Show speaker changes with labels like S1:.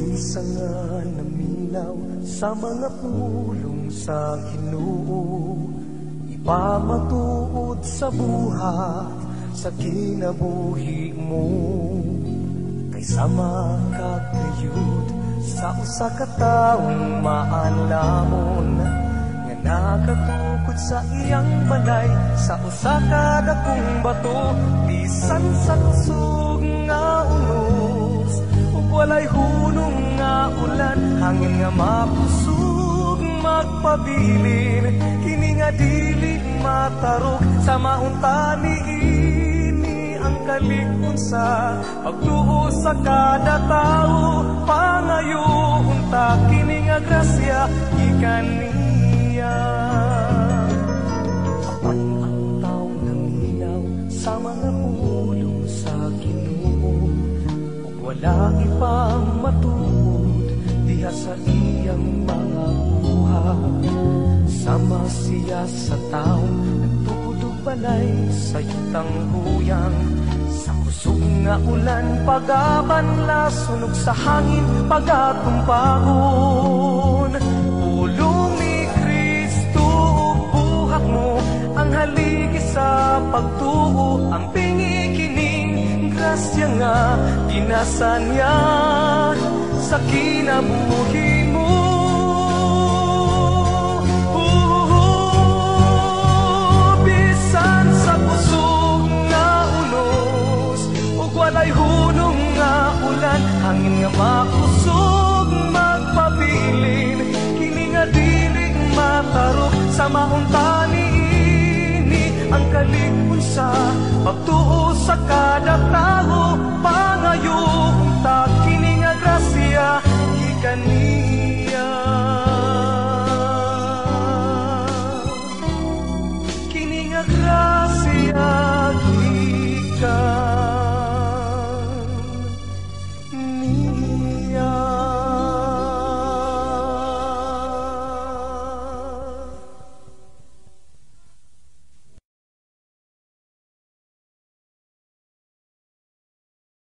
S1: Minsan naminaw sa mga pulong sa Ginoo, ipamatuod sa buhat sa kinabuhi mo. Kaysa makagayud sa usa ka taong maanlamon, nga nakatukod sa iyang balay sa usa ka dakong bato, bisan sa kusog nga unos ug walay hunong nga ulan, hangin nga mapusog magpabilin, kini nga dili matarog sa maunta niini ang kalikon sa pagtuo sa kada tao. Pangayo unta kini nga grasya gikan niya. Apan ang taong nangilaw sa mga pulong sa Ginoo, ug wala ipang matuod diha sa iyang mga buhat. Sama siya sa taong nagtudog balay sa yutang huyang, sa kusog nga ulan pagabanla, sunog sa hangin pagatumpagon. Pulong ni Kristo buhat mo ang haligi sa pagtuo, ang pingi kining grasya nga ginasa niya sa kinabuhi mo. Bisan sa pusog nga unos ug walay hunong nga ulan, hangin nga makusog magpabilin, kini nga dili matarog sa maunta niini ang kalikon sa pagtuo